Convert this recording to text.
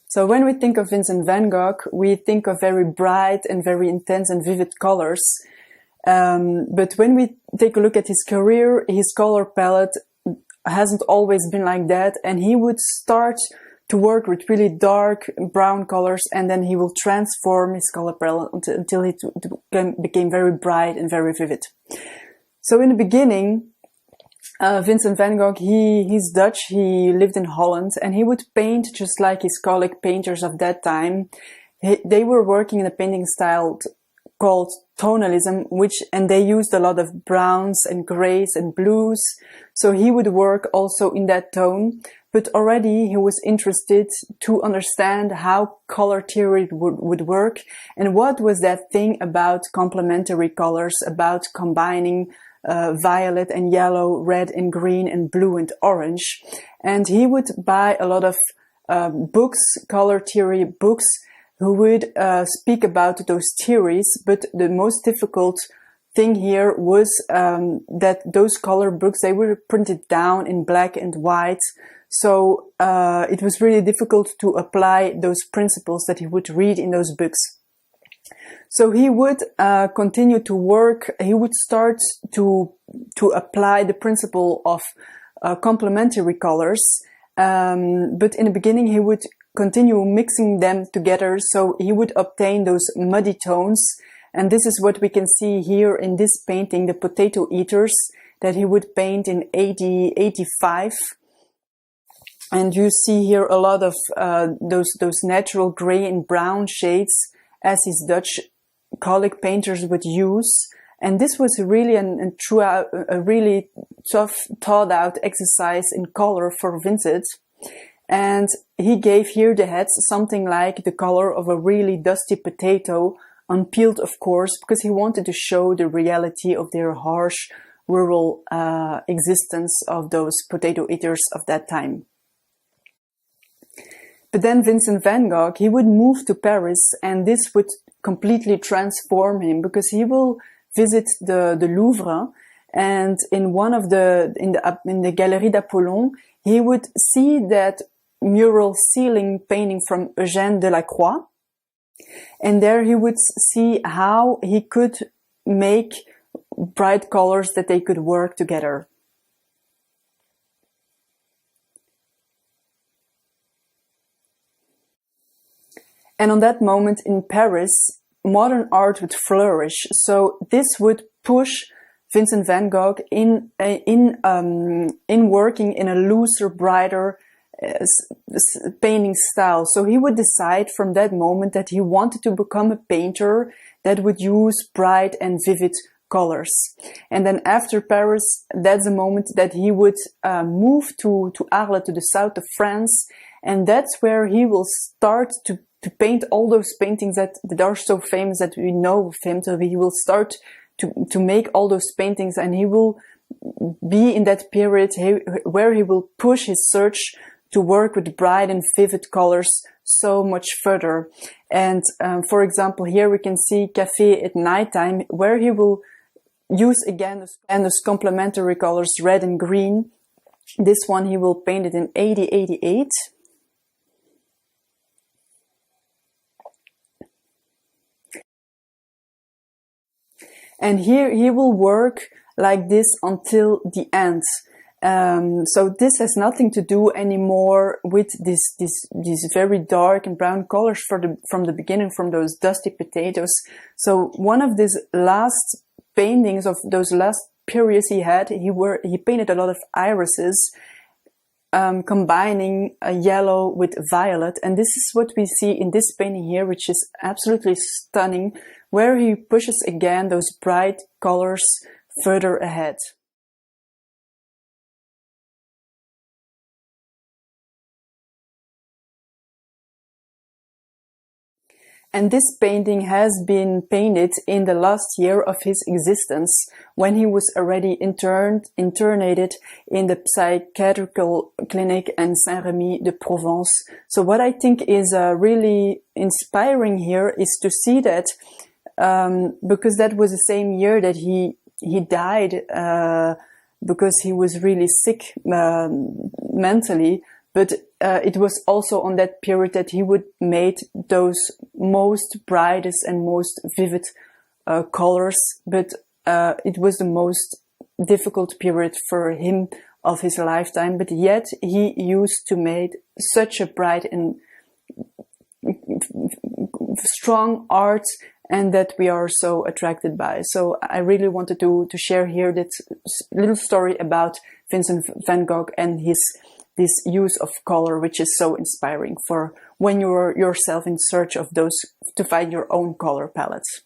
So when we think of Vincent van Gogh, we think of very bright and very intense and vivid colors. But when we take a look at his career, his color palette hasn't always been like that. And he would start to work with really dark brown colors, and then he will transform his color palette until it became very bright and very vivid. So in the beginning, Vincent van Gogh, he's Dutch, he lived in Holland, and he would paint just like his colleague painters of that time. They were working in a painting style called tonalism, and they used a lot of browns and grays and blues. So he would work also in that tone, but already he was interested to understand how color theory would work, and what was that thing about complementary colors, about combining violet and yellow, red and green, and blue and orange. And he would buy a lot of books, color theory books, who would speak about those theories. But the most difficult thing here was that those color books, they were printed down in black and white. So it was really difficult to apply those principles that he would read in those books. So he would continue to work. He would start to apply the principle of complementary colors. But in the beginning, he would continue mixing them together. So he would obtain those muddy tones. And this is what we can see here in this painting, the Potato Eaters, that he would paint in 1885. And you see here a lot of those natural gray and brown shades, as his Dutch colleague painters would use. And this was really a really tough, thought out exercise in color for Vincent. And he gave here the heads something like the color of a really dusty potato, unpeeled of course, because he wanted to show the reality of their harsh rural existence of those potato eaters of that time. But then Vincent van Gogh, he would move to Paris, and this would completely transform him, because he will visit the Louvre, and in the Galerie d'Apollon, he would see that mural ceiling painting from Eugène Delacroix, and there he would see how he could make bright colors that they could work together. And on that moment in Paris, modern art would flourish. So this would push Vincent van Gogh in working in a looser, brighter painting style. So he would decide from that moment that he wanted to become a painter that would use bright and vivid colors. And then after Paris, that's the moment that he would move to Arles, to the south of France. And that's where he will start to paint all those paintings that are so famous that we know of him. So he will start to make all those paintings, and he will be in that period where he will push his search to work with bright and vivid colors so much further. And for example, here we can see Café at Nighttime, where he will use again those complementary colors, red and green. This one he will paint it in 1888. And here he will work like this until the end. So this has nothing to do anymore with these very dark and brown colors from the beginning, from those dusty potatoes. So one of these last paintings of those last periods he had, he painted a lot of irises, combining yellow with violet. And this is what we see in this painting here, which is absolutely stunning, where he pushes again those bright colors further ahead. And this painting has been painted in the last year of his existence, when he was already internated in the psychiatrical clinic in Saint-Rémy-de-Provence. So what I think is really inspiring here is to see that, because that was the same year that he died, because he was really sick mentally. But it was also on that period that he would made those most brightest and most vivid colors. But it was the most difficult period for him of his lifetime. But yet he used to make such a bright and strong art, and that we are so attracted by. So I really wanted to share here this little story about Vincent van Gogh and this use of color, which is so inspiring for when you're yourself in search of those, to find your own color palettes.